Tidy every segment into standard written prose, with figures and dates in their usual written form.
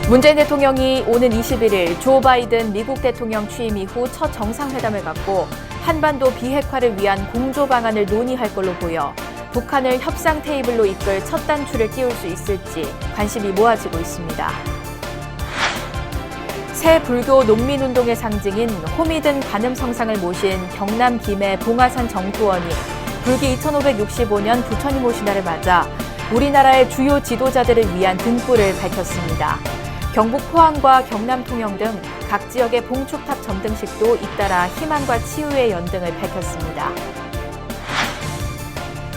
문재인 대통령이 오는 21일 조 바이든 미국 대통령 취임 이후 첫 정상회담을 갖고 한반도 비핵화를 위한 공조 방안을 논의할 걸로 보여 북한을 협상 테이블로 이끌 첫 단추를 끼울 수 있을지 관심이 모아지고 있습니다. 새 불교 농민운동의 상징인 호미든 관음성상을 모신 경남 김해 봉화산 정토원이 불기 2565년 부처님 오신 날을 맞아 우리나라의 주요 지도자들을 위한 등불을 밝혔습니다. 경북 포항과 경남 통영 등 각 지역의 봉축탑 점등식도 잇따라 희망과 치유의 연등을 밝혔습니다.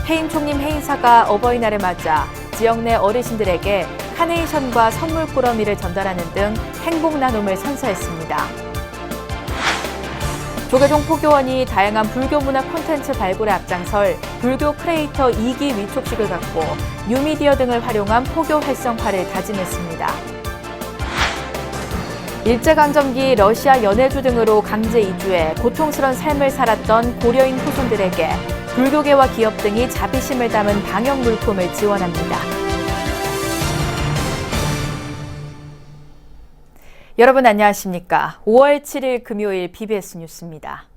해임 총림 해인사가 어버이날을 맞아 지역 내 어르신들에게 카네이션과 선물 꾸러미를 전달하는 등 행복 나눔을 선사했습니다. 조계종 포교원이 다양한 불교 문화 콘텐츠 발굴에 앞장설 불교 크리에이터 2기 위촉식을 갖고 뉴미디어 등을 활용한 포교 활성화를 다짐했습니다. 일제강점기 러시아 연해주 등으로 강제 이주해 고통스런 삶을 살았던 고려인 후손들에게 불교계와 기업 등이 자비심을 담은 방역 물품을 지원합니다. 여러분 안녕하십니까? 5월 7일 금요일 BBS 뉴스입니다.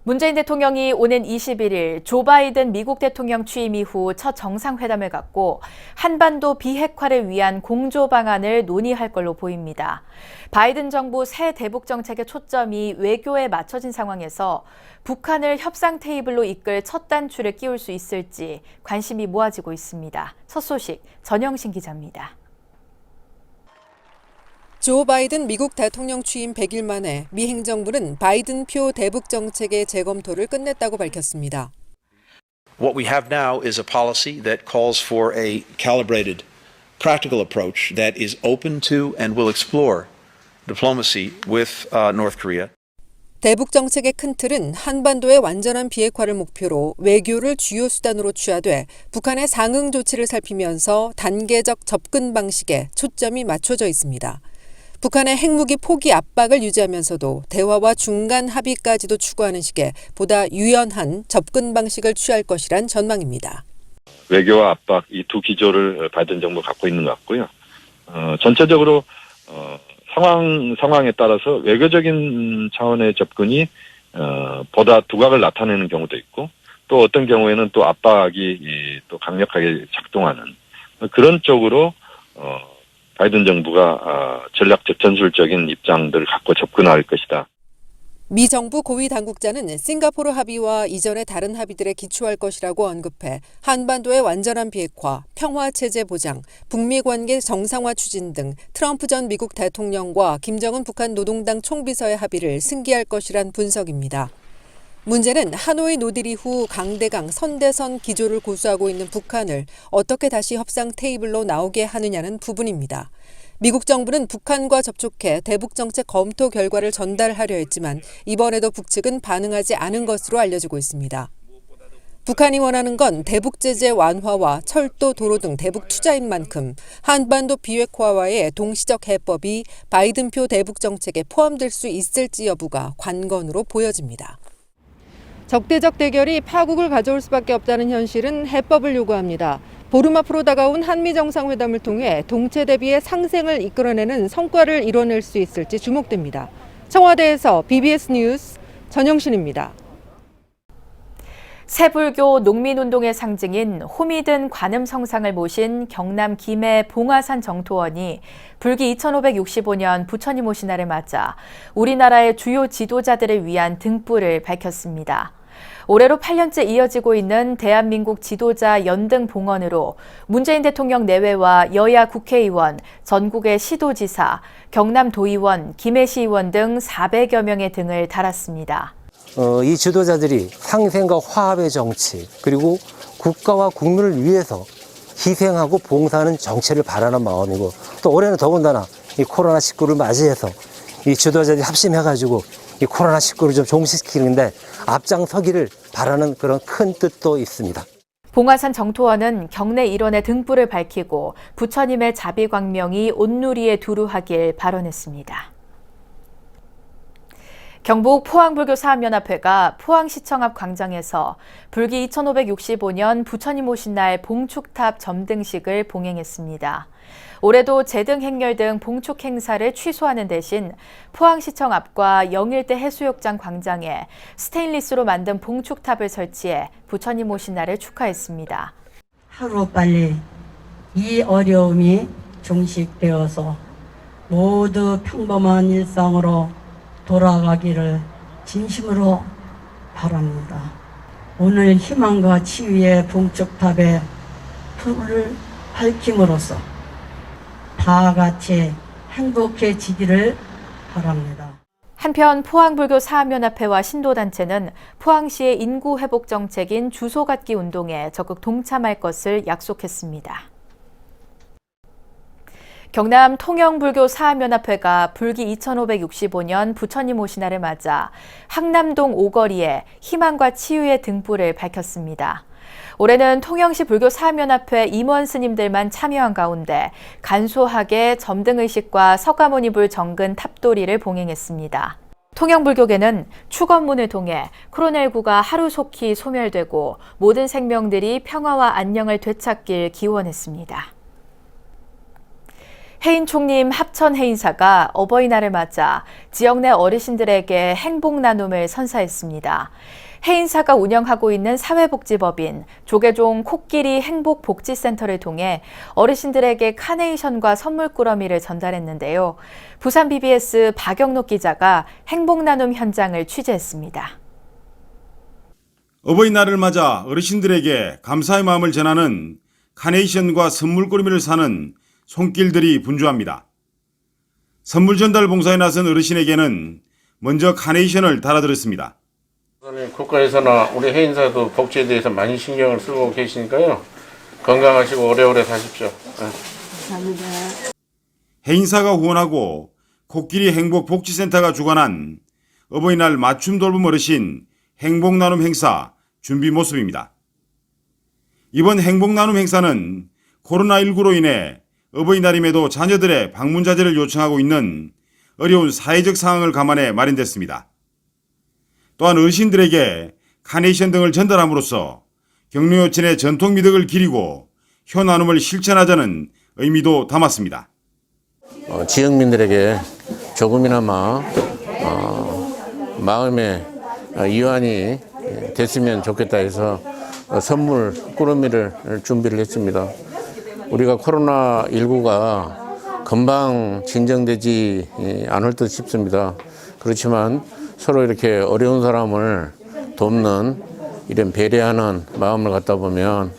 문재인 대통령이 오는 21일 조 바이든 미국 대통령 취임 이후 첫 정상회담을 갖고 한반도 비핵화를 위한 공조 방안을 논의할 걸로 보입니다. 바이든 정부 새 대북 정책의 초점이 외교에 맞춰진 상황에서 북한을 협상 테이블로 이끌 첫 단추를 끼울 수 있을지 관심이 모아지고 있습니다. 첫 소식 전영신 기자입니다. 조 바이든 미국 대통령 취임 100일 만에 미 행정부는 바이든표 대북 정책의 재검토를 끝냈다고 밝혔습니다. What we have now is a policy that calls for a calibrated, practical approach that is open to and will explore diplomacy with North Korea. 대북 정책의 큰 틀은 한반도의 완전한 비핵화를 목표로 외교를 주요 수단으로 취하돼 북한의 상응 조치를 살피면서 단계적 접근 방식에 초점이 맞춰져 있습니다. 북한의 핵무기 포기 압박을 유지하면서도 대화와 중간 합의까지도 추구하는 식의 보다 유연한 접근 방식을 취할 것이란 전망입니다. 외교와 압박 이 두 기조를 바이든 정부가 갖고 있는 것 같고요. 전체적으로 상황에 따라서 외교적인 차원의 접근이 보다 두각을 나타내는 경우도 있고 또 어떤 경우에는 또 압박이 또 강력하게 작동하는 그런 쪽으로 바이든 정부가 전략적 전술적인 입장들을 갖고 접근할 것이다. 미 정부 고위 당국자는 싱가포르 합의와 이전의 다른 합의들에 기초할 것이라고 언급해 한반도의 완전한 비핵화, 평화체제 보장, 북미 관계 정상화 추진 등 트럼프 전 미국 대통령과 김정은 북한 노동당 총비서의 합의를 승계할 것이란 분석입니다. 문제는 하노이 노딜 이후 강대강 선대선 기조를 고수하고 있는 북한을 어떻게 다시 협상 테이블로 나오게 하느냐는 부분입니다. 미국 정부는 북한과 접촉해 대북 정책 검토 결과를 전달하려 했지만 이번에도 북측은 반응하지 않은 것으로 알려지고 있습니다. 북한이 원하는 건 대북 제재 완화와 철도, 도로 등 대북 투자인 만큼 한반도 비핵화와의 동시적 해법이 바이든표 대북 정책에 포함될 수 있을지 여부가 관건으로 보여집니다. 적대적 대결이 파국을 가져올 수밖에 없다는 현실은 해법을 요구합니다. 보름 앞으로 다가온 한미 정상회담을 통해 동체 대비의 상생을 이끌어내는 성과를 이뤄낼 수 있을지 주목됩니다. 청와대에서 BBS 뉴스 전영신입니다. 새불교 농민운동의 상징인 호미든 관음성상을 모신 경남 김해 봉화산 정토원이 불기 2565년 부처님 오신 날을 맞아 우리나라의 주요 지도자들을 위한 등불을 밝혔습니다. 올해로 8년째 이어지고 있는 대한민국 지도자 연등 봉헌으로 문재인 대통령 내외와 여야 국회의원, 전국의 시도지사, 경남도의원, 김해시의원 등 400여 명의 등을 달았습니다. 이 지도자들이 상생과 화합의 정치 그리고 국가와 국민을 위해서 희생하고 봉사하는 정치를 바라는 마음이고 또 올해는 더군다나 이 코로나19를 맞이해서 이 지도자들이 합심해가지고 이 코로나19를 좀 종식시키는데 앞장서기를 바라는 그런 큰 뜻도 있습니다. 봉화산 정토원은 경내 일원의 등불을 밝히고 부처님의 자비광명이 온누리에 두루하길 발언했습니다. 경북 포항불교 사업연합회가 포항시청 앞 광장에서 불기 2565년 부처님 오신 날 봉축탑 점등식을 봉행했습니다. 올해도 제등 행렬 등 봉축 행사를 취소하는 대신 포항시청 앞과 영일대 해수욕장 광장에 스테인리스로 만든 봉축탑을 설치해 부처님 오신 날을 축하했습니다. 하루빨리 이 어려움이 종식되어서 모두 평범한 일상으로 돌아가기를 진심으로 바랍니다. 오늘 희망과 치유의 봉축탑에 불을 밝힘으로써 다 같이 행복해지기를 바랍니다. 한편 포항불교 사업연합회와 신도단체는 포항시의 인구 회복 정책인 주소 갖기 운동에 적극 동참할 것을 약속했습니다. 경남 통영불교 사업연합회가 불기 2565년 부처님 오신 날을 맞아 항남동 오거리에 희망과 치유의 등불을 밝혔습니다. 올해는 통영시 불교 사업연합회 임원 스님들만 참여한 가운데 간소하게 점등의식과 석가모니불 정근 탑도리를 봉행했습니다. 통영불교계는 축원문을 통해 코로나19가 하루속히 소멸되고 모든 생명들이 평화와 안녕을 되찾길 기원했습니다. 해인 총림 합천 해인사가 어버이날을 맞아 지역 내 어르신들에게 행복 나눔을 선사했습니다. 해인사가 운영하고 있는 사회복지법인 조계종 코끼리 행복복지센터를 통해 어르신들에게 카네이션과 선물꾸러미를 전달했는데요. 부산 BBS 박영록 기자가 행복 나눔 현장을 취재했습니다. 어버이날을 맞아 어르신들에게 감사의 마음을 전하는 카네이션과 선물꾸러미를 사는 손길들이 분주합니다. 선물 전달 봉사에 나선 어르신에게는 먼저 카네이션을 달아드렸습니다. 국가에서나 우리 해인사도 복지에 대해서 많이 신경을 쓰고 계시니까요. 건강하시고 오래오래 사십시오. 감사합니다. 해인사가 후원하고 코끼리 행복복지센터가 주관한 어버이날 맞춤 돌봄 어르신 행복나눔 행사 준비 모습입니다. 이번 행복나눔 행사는 코로나19로 인해 어버이날임에도 자녀들의 방문 자제를 요청하고 있는 어려운 사회적 상황을 감안해 마련됐습니다. 또한 어르신들에게 카네이션 등을 전달함으로써 경로요천의 전통 미덕을 기리고 효나눔을 실천하자는 의미도 담았습니다. 지역민들에게 조금이나마 마음의 이완이 됐으면 좋겠다 해서 선물 꾸러미를 준비를 했습니다. 우리가 코로나19가 금방 진정되지 않을 듯 싶습니다. 그렇지만 서로 이렇게 어려운 사람을 돕는 이런 배려하는 마음을 갖다 보면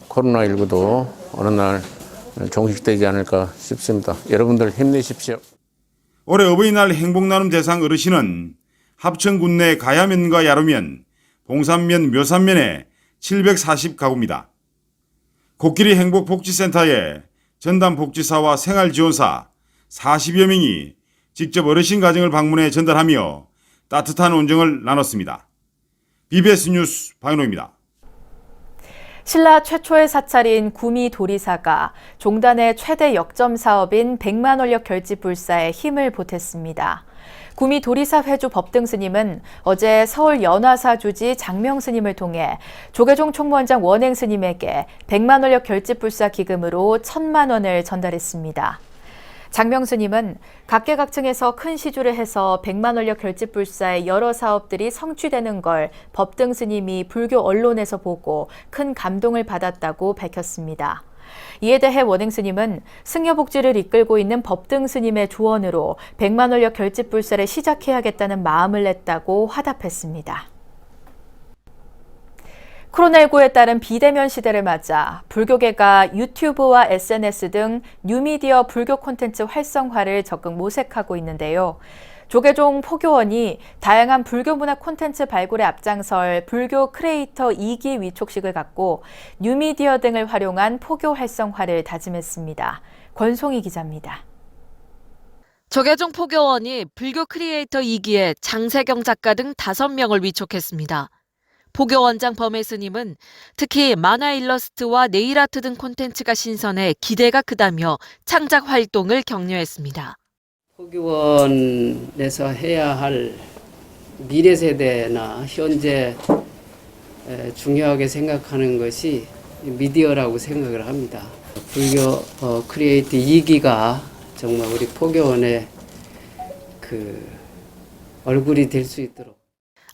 코로나19도 어느 날 종식되지 않을까 싶습니다. 여러분들 힘내십시오. 올해 어버이날 행복나눔 대상 어르신은 합천군 내 가야면과 야로면, 봉산면, 묘산면에 740가구입니다. 코끼리 행복복지센터에 전담복지사와 생활지원사 40여 명이 직접 어르신 가정을 방문해 전달하며 따뜻한 온정을 나눴습니다. BBS 뉴스 박인호입니다. 신라 최초의 사찰인 구미도리사가 종단의 최대 역점 사업인 100만 원력 결집불사에 힘을 보탰습니다. 구미도리사 회주 법등스님은 어제 서울 연화사 주지 장명스님을 통해 조계종 총무원장 원행스님에게 100만 원력 결집불사 기금으로 1,000만 원을 전달했습니다. 장명스님은 각계각층에서 큰 시주를 해서 100만 원력 결집불사의 여러 사업들이 성취되는 걸 법등스님이 불교 언론에서 보고 큰 감동을 받았다고 밝혔습니다. 이에 대해 원행스님은 승려복지를 이끌고 있는 법등스님의 조언으로 100만 원력 결집불사를 시작해야겠다는 마음을 냈다고 화답했습니다. 코로나19에 따른 비대면 시대를 맞아 불교계가 유튜브와 SNS 등 뉴미디어 불교 콘텐츠 활성화를 적극 모색하고 있는데요. 조계종 포교원이 다양한 불교 문화 콘텐츠 발굴에 앞장설 불교 크리에이터 2기 위촉식을 갖고 뉴미디어 등을 활용한 포교 활성화를 다짐했습니다. 권송희 기자입니다. 조계종 포교원이 불교 크리에이터 2기에 장세경 작가 등 5명을 위촉했습니다. 포교원장 범혜스님은 특히 만화 일러스트와 네일아트 등 콘텐츠가 신선해 기대가 크다며 창작 활동을 격려했습니다. 포교원에서 해야 할 미래 세대나 현재 중요하게 생각하는 것이 미디어라고 생각을 합니다. 불교 크리에이트 2기가 정말 우리 포교원의 그 얼굴이 될 수 있도록.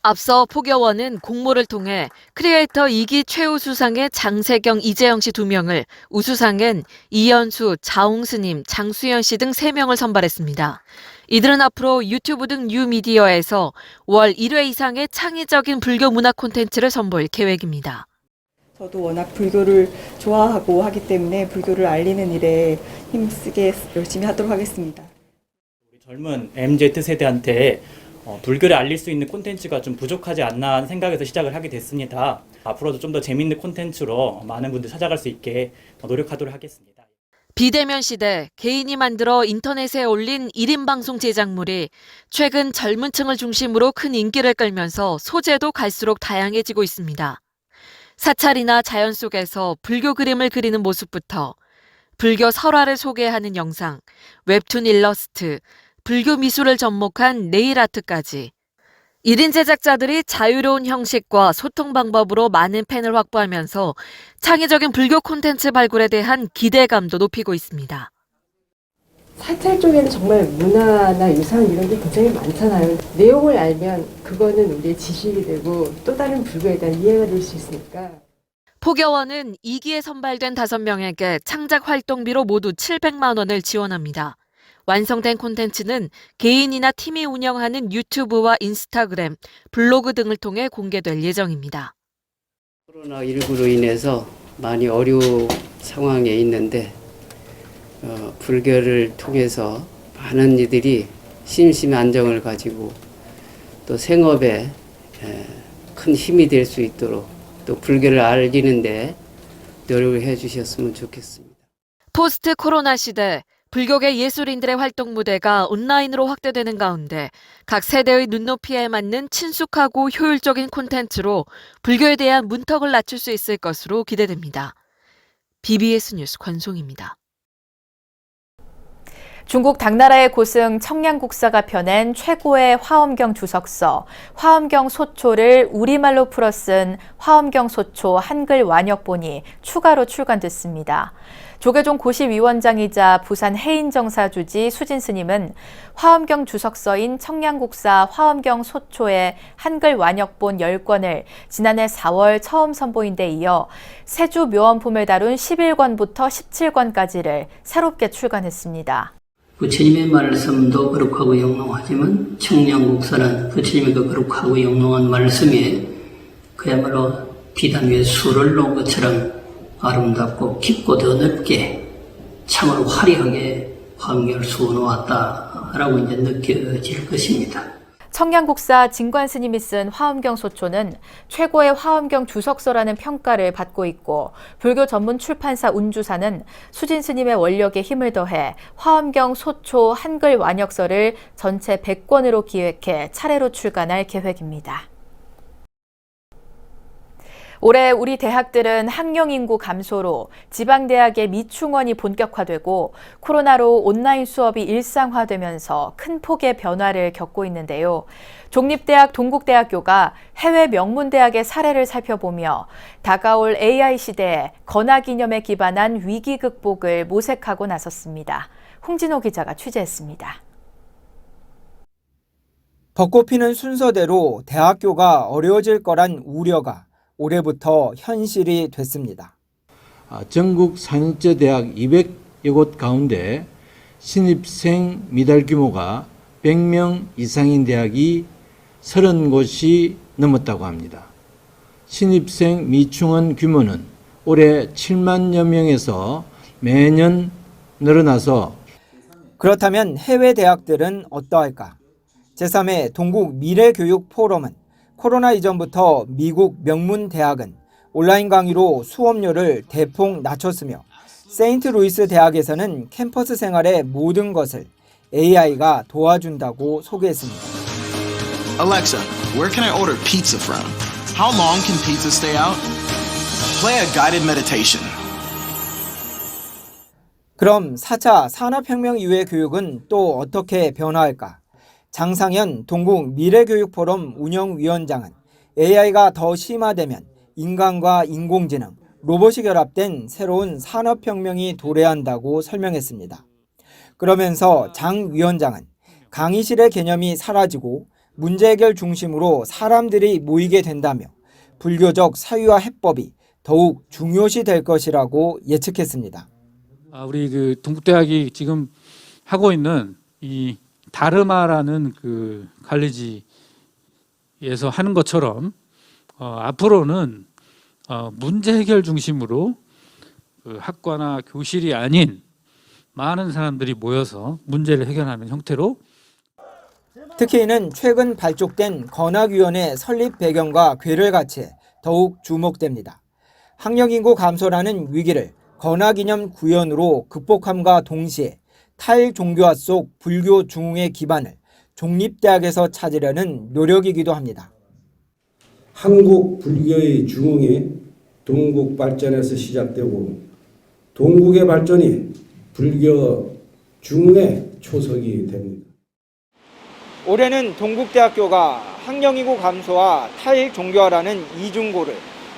앞서 포교원은 공모를 통해 크리에이터 2기 최우수상의 장세경, 이재영 씨 2명을, 우수상엔 이현수, 자홍스님, 장수연 씨 등 3명을 선발했습니다. 이들은 앞으로 유튜브 등 뉴미디어에서 월 1회 이상의 창의적인 불교 문화 콘텐츠를 선보일 계획입니다. 저도 워낙 불교를 좋아하고 하기 때문에 불교를 알리는 일에 힘쓰게 열심히 하도록 하겠습니다. 우리 젊은 MZ세대한테 불교를 알릴 수 있는 콘텐츠가 좀 부족하지 않나 하는 생각에서 시작을 하게 됐습니다. 앞으로도 좀 더 재밌는 콘텐츠로 많은 분들 찾아갈 수 있게 노력하도록 하겠습니다. 비대면 시대, 개인이 만들어 인터넷에 올린 1인 방송 제작물이 최근 젊은 층을 중심으로 큰 인기를 끌면서 소재도 갈수록 다양해지고 있습니다. 사찰이나 자연 속에서 불교 그림을 그리는 모습부터 불교 설화를 소개하는 영상, 웹툰 일러스트, 불교 미술을 접목한 네일 아트까지 1인 제작자들이 자유로운 형식과 소통 방법으로 많은 팬을 확보하면서 창의적인 불교 콘텐츠 발굴에 대한 기대감도 높이고 있습니다. 사찰 쪽에는 정말 문화나 유산 이런 게 굉장히 많잖아요. 내용을 알면 그거는 우리의 지식이 되고 또 다른 불교에 대한 이해가 될 수 있으니까. 포교원은 2기에 선발된 5명에게 창작 활동비로 모두 700만 원을 지원합니다. 완성된 콘텐츠는 개인이나 팀이 운영하는 유튜브와 인스타그램, 블로그 등을 통해 공개될 예정입니다. 코로나19로 인해서 많이 어려운 상황에 있는데 불교를 통해서 많은 이들이 심심한 안정을 가지고 또 생업에 큰 힘이 될 수 있도록 또 불교를 알리는데 노력을 해주셨으면 좋겠습니다. 포스트 코로나 시대, 불교계 예술인들의 활동 무대가 온라인으로 확대되는 가운데 각 세대의 눈높이에 맞는 친숙하고 효율적인 콘텐츠로 불교에 대한 문턱을 낮출 수 있을 것으로 기대됩니다. BBS 뉴스 권송입니다. 중국 당나라의 고승 청량국사가 펴낸 최고의 화엄경 주석서, 화엄경 소초를 우리말로 풀어 쓴 화엄경 소초 한글 완역본이 추가로 출간됐습니다. 조계종 고시위원장이자 부산 해인정사 주지 수진 스님은 화엄경 주석서인 청량국사 화엄경 소초의 한글 완역본 10권을 지난해 4월 처음 선보인 데 이어 세주 묘원품을 다룬 11권부터 17권까지를 새롭게 출간했습니다. 부처님의 말씀도 거룩하고 영롱하지만 청량국사는 부처님의 그 거룩하고 영롱한 말씀에 그야말로 비단 위에 술을 놓은 것처럼 아름답고 깊고 더 넓게 참으로 화려하게 화엄경을 수놓았다라고 이제 느껴질 것입니다. 청량국사 진관 스님이 쓴 화엄경 소초는 최고의 화엄경 주석서라는 평가를 받고 있고 불교 전문 출판사 운주사는 수진 스님의 원력에 힘을 더해 화엄경 소초 한글 완역서를 전체 100권으로 기획해 차례로 출간할 계획입니다. 올해 우리 대학들은 학령 인구 감소로 지방대학의 미충원이 본격화되고 코로나로 온라인 수업이 일상화되면서 큰 폭의 변화를 겪고 있는데요. 종립대학 동국대학교가 해외 명문대학의 사례를 살펴보며 다가올 AI 시대에 건화기념에 기반한 위기 극복을 모색하고 나섰습니다. 홍진호 기자가 취재했습니다. 벚꽃 피는 순서대로 대학교가 어려워질 거란 우려가 올해부터 현실이 됐습니다. 전국 상인제 대학 200여 곳 가운데 신입생 미달 규모가 100명 이상인 대학이 30곳이 넘었다고 합니다. 신입생 미충원 규모는 올해 7만여 명에서 매년 늘어나서 그렇다면 해외 대학들은 어떠할까? 제3회 동국 미래교육 포럼은 코로나 이전부터 미국 명문대학은 온라인 강의로 수업료를 대폭 낮췄으며 세인트루이스 대학에서는 캠퍼스 생활의 모든 것을 AI가 도와준다고 소개했습니다. Alexa, where can I order pizza from? How long can pizza stay out? Play a guided meditation. 그럼 4차 산업혁명 이후의 교육은 또 어떻게 변화할까? 장상현 동국 미래교육포럼 운영위원장은 AI가 더 심화되면 인간과 인공지능, 로봇이 결합된 새로운 산업혁명이 도래한다고 설명했습니다. 그러면서 장 위원장은 강의실의 개념이 사라지고 문제 해결 중심으로 사람들이 모이게 된다며 불교적 사유와 해법이 더욱 중요시 될 것이라고 예측했습니다. 우리 그 동국대학이 지금 하고 있는 이 다르마라는 그 칼리지에서 하는 것처럼 앞으로는 문제 해결 중심으로 그 학과나 교실이 아닌 많은 사람들이 모여서 문제를 해결하는 형태로 특히 이는 최근 발족된 건학위원회 설립 배경과 궤를 같이 더욱 주목됩니다. 학령인구 감소라는 위기를 건학이념 구현으로 극복함과 동시에 탈종교화 속 불교 중흥의 기반을 종립대학에서 찾으려는 노력이기도 합니다. 한국 불교의 중흥이 동국 발전에서 시작되고 동국의 발전이 불교 중흥의 초석이 됩니다. 올해는 동국대학교가 학령인구 감소와 탈종교화라는 이중고를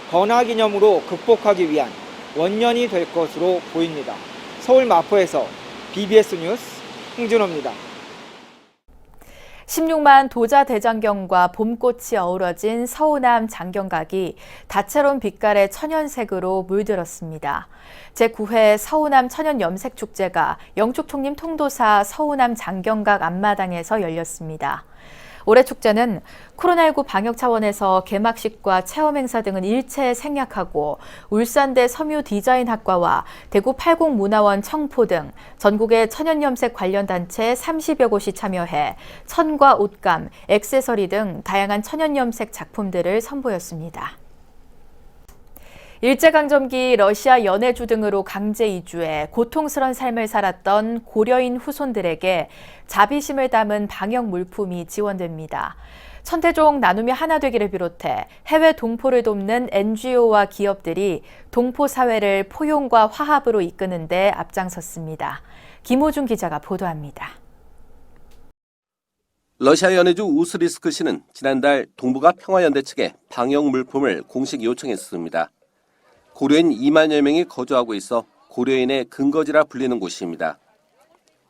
건학이념으로 극복하기 위한 원년이 될 것으로 보입니다. 서울 마포에서 BBS 뉴스 홍준호입니다. 16만 도자 대장경과 봄꽃이 어우러진 서우남 장경각이 다채로운 빛깔의 천연색으로 물들었습니다. 제9회 서우남 천연염색축제가 영축총림 통도사 서우남 장경각 앞마당에서 열렸습니다. 올해 축제는 코로나19 방역 차원에서 개막식과 체험 행사 등은 일체 생략하고 울산대 섬유디자인학과와 대구 팔공문화원 청포 등 전국의 천연염색 관련 단체 30여 곳이 참여해 천과 옷감, 액세서리 등 다양한 천연염색 작품들을 선보였습니다. 일제강점기 러시아 연해주 등으로 강제 이주해 고통스런 삶을 살았던 고려인 후손들에게 자비심을 담은 방역 물품이 지원됩니다. 천태종 나눔이 하나 되기를 비롯해 해외 동포를 돕는 NGO와 기업들이 동포 사회를 포용과 화합으로 이끄는 데 앞장섰습니다. 김호중 기자가 보도합니다. 러시아 연해주 우스리스크 시는 지난달 동북아 평화연대 측에 방역 물품을 공식 요청했습니다. 고려인 2만여 명이 거주하고 있어 고려인의 근거지라 불리는 곳입니다.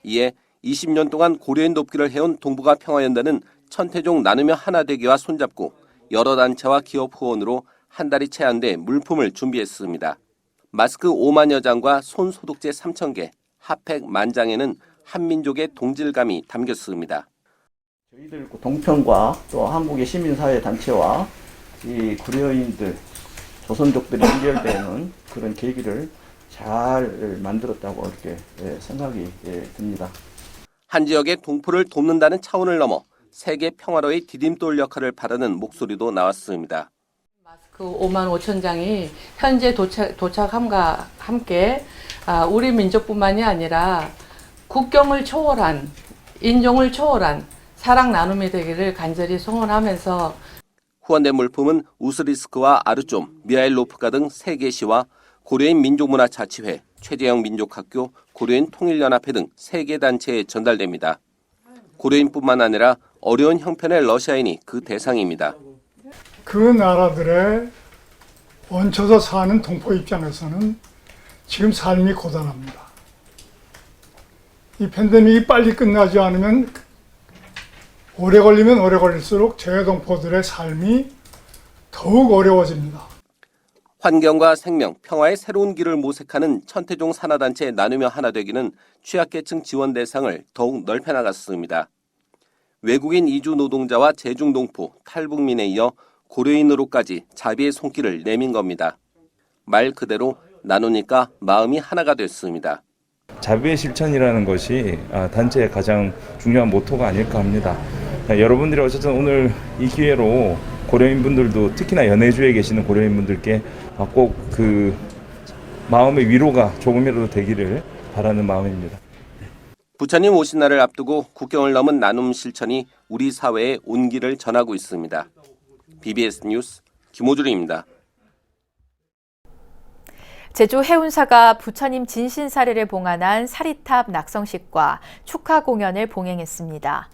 이에 20년 동안 고려인 돕기를 해온 동북아 평화연대는 천태종 나누며 하나 되기와 손잡고 여러 단체와 기업 후원으로 한 달이 채 안 돼 물품을 준비했습니다. 마스크 5만여 장과 손 소독제 3,000개, 핫팩 10,000장에는 한민족의 동질감이 담겼습니다. 저희들 동평과 또 한국의 시민사회 단체와 이 고려인들 조선족들이 연결되는 그런 계기를 잘 만들었다고 이렇게 생각이 듭니다. 한 지역의 동포를 돕는다는 차원을 넘어 세계 평화로의 디딤돌 역할을 바라는 목소리도 나왔습니다. 마스크 5만 5천 장이 현재 도착함과 함께 우리 민족뿐만이 아니라 국경을 초월한, 인종을 초월한 사랑 나눔이 되기를 간절히 소원하면서 후원된 물품은 우스리스크와 아르좀, 미하일로프카 등 3개 시와 고려인 민족문화자치회, 최재형 민족학교, 고려인 통일연합회 등 3개 단체에 전달됩니다. 고려인뿐만 아니라 어려운 형편의 러시아인이 그 대상입니다. 그 나라들에 얹혀서 사는 동포 입장에서는 지금 삶이 고단합니다. 이 팬데믹이 빨리 끝나지 않으면 오래 걸리면 오래 걸릴수록 재외동포들의 삶이 더욱 어려워집니다. 환경과 생명, 평화의 새로운 길을 모색하는 천태종 산하단체 나누며 하나 되기는 취약계층 지원 대상을 더욱 넓혀나갔습니다. 외국인 이주 노동자와 제중동포, 탈북민에 이어 고려인으로까지 자비의 손길을 내민 겁니다. 말 그대로 나누니까 마음이 하나가 됐습니다. 자비의 실천이라는 것이 단체의 가장 중요한 모토가 아닐까 합니다. 여러분들이 어쨌든 오늘 이 기회로 고려인분들도 특히나 연해주에 계시는 고려인분들께 꼭 그 마음의 위로가 조금이라도 되기를 바라는 마음입니다. 부처님 오신 날을 앞두고 국경을 넘은 나눔 실천이 우리 사회에 온기를 전하고 있습니다. BBS 뉴스 김호준입니다. 제주 해운사가 부처님 진신사례를 봉안한 사리탑 낙성식과 축하 공연을 봉행했습니다.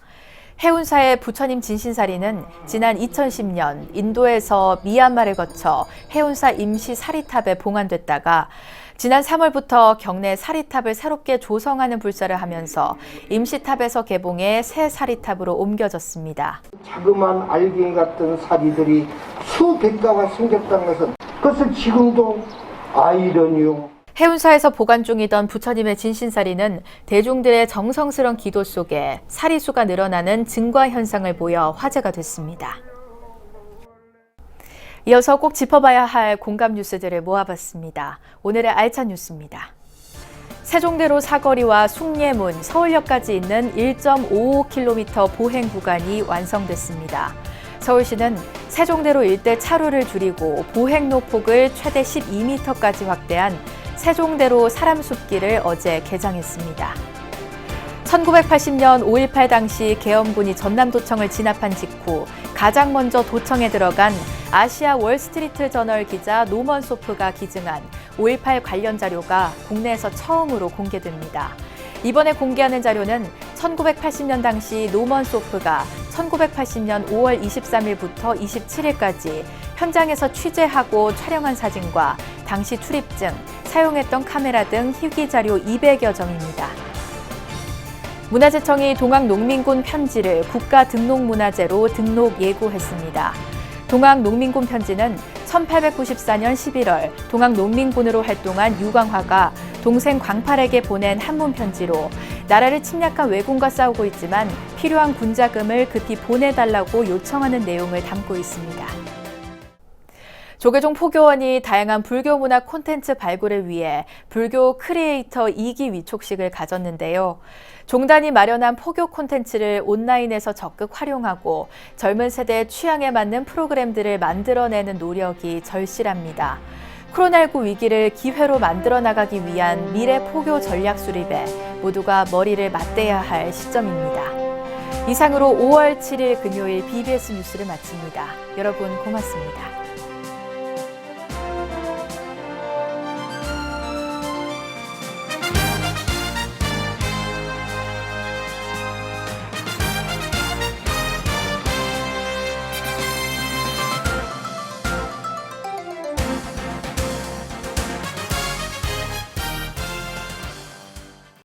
해운사의 부처님 진신사리는 지난 2010년 인도에서 미얀마를 거쳐 해운사 임시 사리탑에 봉안됐다가 지난 3월부터 경내 사리탑을 새롭게 조성하는 불사를 하면서 임시탑에서 개봉해 새 사리탑으로 옮겨졌습니다. 자그마한 알갱이 같은 사리들이 수백가가 생겼다는 것은 그것은 지금도 아이러니요. 해운사에서 보관 중이던 부처님의 진신사리는 대중들의 정성스러운 기도 속에 사리수가 늘어나는 증과 현상을 보여 화제가 됐습니다. 이어서 꼭 짚어봐야 할 공감 뉴스들을 모아봤습니다. 오늘의 알찬 뉴스입니다. 세종대로 사거리와 숭례문, 서울역까지 있는 1.55km 보행 구간이 완성됐습니다. 서울시는 세종대로 일대 차로를 줄이고 보행 노폭을 최대 12m까지 확대한 세종대로 사람숲길을 어제 개장했습니다. 1980년 5.18 당시 계엄군이 전남도청을 진압한 직후 가장 먼저 도청에 들어간 아시아 월스트리트 저널 기자 노먼 소프가 기증한 5.18 관련 자료가 국내에서 처음으로 공개됩니다. 이번에 공개하는 자료는 1980년 당시 노먼 소프가 1980년 5월 23일부터 27일까지 현장에서 취재하고 촬영한 사진과 당시 출입증, 사용했던 카메라 등 희귀 자료 200여 점입니다. 문화재청이 동학농민군 편지를 국가등록문화재로 등록 예고했습니다. 동학농민군 편지는 1894년 11월 동학농민군으로 활동한 유광화가 동생 광팔에게 보낸 한문 편지로 나라를 침략한 왜군과 싸우고 있지만 필요한 군자금을 급히 보내달라고 요청하는 내용을 담고 있습니다. 조계종 포교원이 다양한 불교 문화 콘텐츠 발굴을 위해 불교 크리에이터 2기 위촉식을 가졌는데요. 종단이 마련한 포교 콘텐츠를 온라인에서 적극 활용하고 젊은 세대의 취향에 맞는 프로그램들을 만들어내는 노력이 절실합니다. 코로나19 위기를 기회로 만들어 나가기 위한 미래 포교 전략 수립에 모두가 머리를 맞대야 할 시점입니다. 이상으로 5월 7일 금요일 BBS 뉴스를 마칩니다. 여러분 고맙습니다.